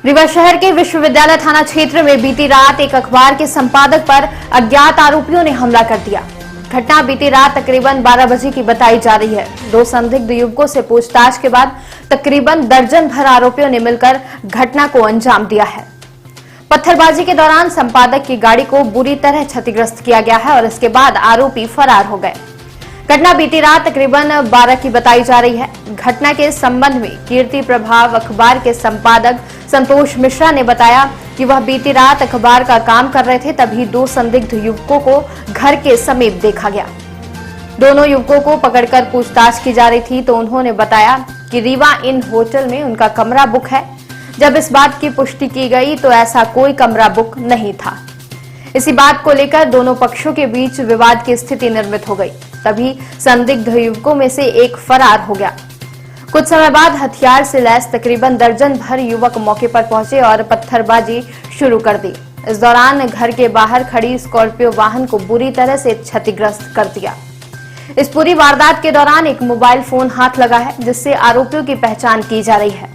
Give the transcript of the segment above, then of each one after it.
रीवा शहर के विश्वविद्यालय थाना क्षेत्र में बीती रात एक अखबार के संपादक पर अज्ञात आरोपियों ने हमला कर दिया। घटना बीती रात तकरीबन 12 बजे की बताई जा रही है। दो संदिग्ध युवकों से पूछताछ के बाद तकरीबन दर्जन भर आरोपियों ने मिलकर घटना को अंजाम दिया है। पत्थरबाजी के दौरान संपादक की गाड़ी को बुरी तरह क्षतिग्रस्त किया गया है और इसके बाद आरोपी फरार हो गए। घटना बीती रात तकरीबन 12 की बताई जा रही है। घटना के संबंध में कीर्ति प्रभाव अखबार के संपादक संतोष मिश्रा ने बताया कि वह बीती रात अखबार का काम कर रहे थे, तभी दो संदिग्ध युवकों को घर के समीप देखा गया। दोनों युवकों को पकड़कर पूछताछ की जा रही थी तो उन्होंने बताया कि रीवा इन होटल में उनका कमरा बुक है। जब इस बात की पुष्टि की गई तो ऐसा कोई कमरा बुक नहीं था। इसी बात को लेकर दोनों पक्षों के बीच विवाद की स्थिति निर्मित हो गई। तभी संदिग्ध युवकों में से एक फरार हो गया। कुछ समय बाद हथियार से लैस तकरीबन दर्जन भर युवक मौके पर पहुंचे और पत्थरबाजी शुरू कर दी। इस दौरान घर के बाहर खड़ी स्कॉर्पियो वाहन को बुरी तरह से क्षतिग्रस्त कर दिया। इस पूरी वारदात के दौरान एक मोबाइल फोन हाथ लगा है, जिससे आरोपियों की पहचान की जा रही है।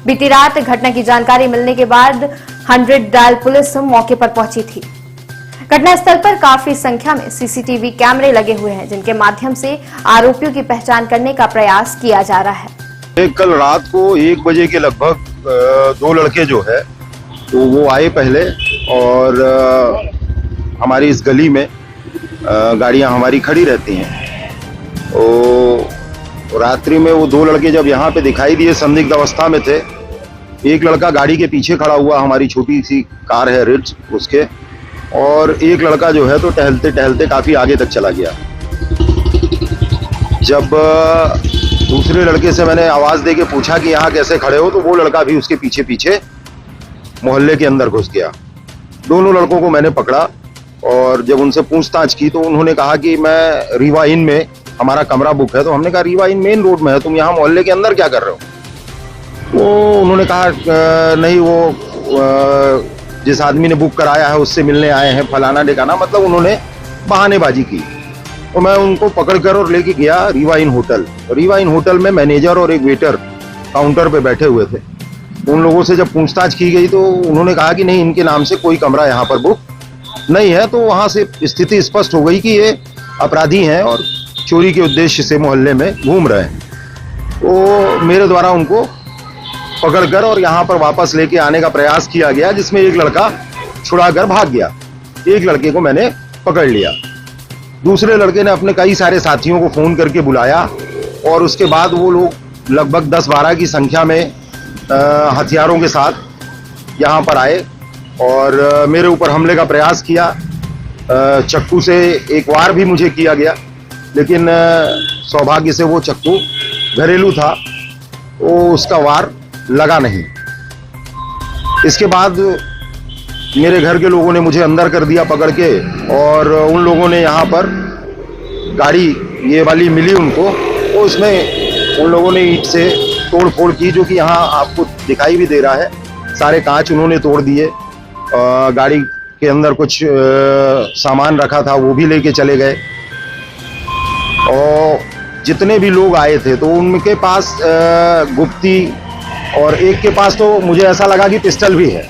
बीती रात घटना की जानकारी मिलने के बाद 100 डायल पुलिस मौके पर पहुंची थी। घटनास्थल पर काफी संख्या में सीसीटीवी कैमरे लगे हुए हैं, जिनके माध्यम से आरोपियों की पहचान करने का प्रयास किया जा रहा है। कल रात को 1 बजे के लगभग दो लड़के जो है तो वो आए पहले और हमारी इस गली में गाड़ियां हमारी खड़ी रहती हैं। तो रात्रि में वो दो लड़के जब यहाँ पे दिखाई दिए, संदिग्ध अवस्था में थे। एक लड़का गाड़ी के पीछे खड़ा हुआ, हमारी छोटी सी कार है रिट्ज उसके, और एक लड़का जो है तो टहलते टहलते काफी आगे तक चला गया। जब दूसरे लड़के से मैंने आवाज देके पूछा कि यहाँ कैसे खड़े हो, तो वो लड़का भी उसके पीछे पीछे मोहल्ले के अंदर घुस गया। दोनों लड़कों को मैंने पकड़ा और जब उनसे पूछताछ की तो उन्होंने कहा कि मैं रीवा इन में हमारा कमरा बुक है। तो हमने कहा रीवा इन मेन रोड में है, तुम यहाँ मोहल्ले के अंदर क्या कर रहे हो? तो उन्होंने कहा नहीं, वो जिस आदमी ने बुक कराया है उससे मिलने आए हैं, फलाना ढिकाना, मतलब उन्होंने बहानेबाजी की। तो मैं उनको पकड़कर और लेके गया रीवा इन होटल। रीवा इन होटल में मैनेजर और एक वेटर काउंटर पे बैठे हुए थे। उन लोगों से जब पूछताछ की गई तो उन्होंने कहा कि नहीं, इनके नाम से कोई कमरा यहाँ पर बुक नहीं है। तो वहां से स्थिति स्पष्ट हो गई कि ये अपराधी हैं और चोरी के उद्देश्य से मोहल्ले में घूम रहे हैं। तो मेरे द्वारा उनको पकड़कर और यहाँ पर वापस लेके आने का प्रयास किया गया, जिसमें एक लड़का छुड़ाकर भाग गया। एक लड़के को मैंने पकड़ लिया। दूसरे लड़के ने अपने कई सारे साथियों को फोन करके बुलाया और उसके बाद वो लोग लगभग 10-12 की संख्या में हथियारों के साथ यहाँ पर आए और मेरे ऊपर हमले का प्रयास किया। चक्कू से एक वार भी मुझे किया गया, लेकिन सौभाग्य से वो चक्कू घरेलू था, तो उसका वार लगा नहीं। इसके बाद मेरे घर के लोगों ने मुझे अंदर कर दिया पकड़ के, और उन लोगों ने यहाँ पर गाड़ी ये वाली मिली उनको, तो उसमें उन लोगों ने ईंट से तोड़ फोड़ की, जो कि यहाँ आपको दिखाई भी दे रहा है। सारे कांच उन्होंने तोड़ दिए। गाड़ी के अंदर कुछ सामान रखा था वो भी लेके चले गए। और जितने भी लोग आए थे तो उनके पास गुप्ती, और एक के पास तो मुझे ऐसा लगा कि पिस्टल भी है,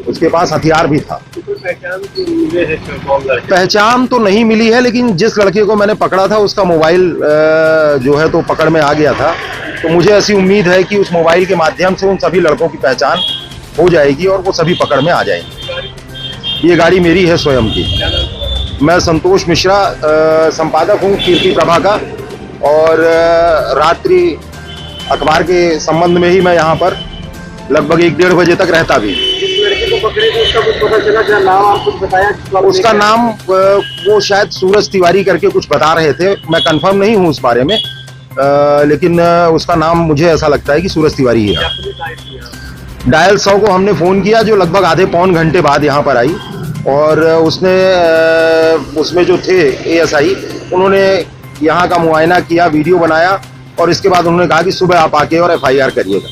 उसके पास हथियार भी था। पहचान तो नहीं मिली है, लेकिन जिस लड़के को मैंने पकड़ा था उसका मोबाइल जो है तो पकड़ में आ गया था। तो मुझे ऐसी उम्मीद है कि उस मोबाइल के माध्यम से उन सभी लड़कों की पहचान हो जाएगी और वो सभी पकड़ में आ जाएंगे। ये गाड़ी मेरी है स्वयं की। मैं संतोष मिश्रा संपादक हूँ कीर्ति प्रभा का, और रात्रि अखबार के संबंध में ही मैं यहाँ पर लगभग 1-1.5 बजे तक रहता भी। जिस लड़के को पकड़े थे उसका कुछ पता चला? क्या नाम आप कुछ बताया? उसका नाम वो शायद सूरज तिवारी करके कुछ बता रहे थे, मैं कंफर्म नहीं हूँ उस बारे में, लेकिन उसका नाम मुझे ऐसा लगता है कि सूरज तिवारी है। डायल 100 को हमने फोन किया, जो लगभग आधे पौन घंटे बाद यहाँ पर आई, और उसमें जो थे ASI उन्होंने यहाँ का मुआयना किया, वीडियो बनाया, और इसके बाद उन्होंने कहा कि सुबह आप आके और FIR करिएगा।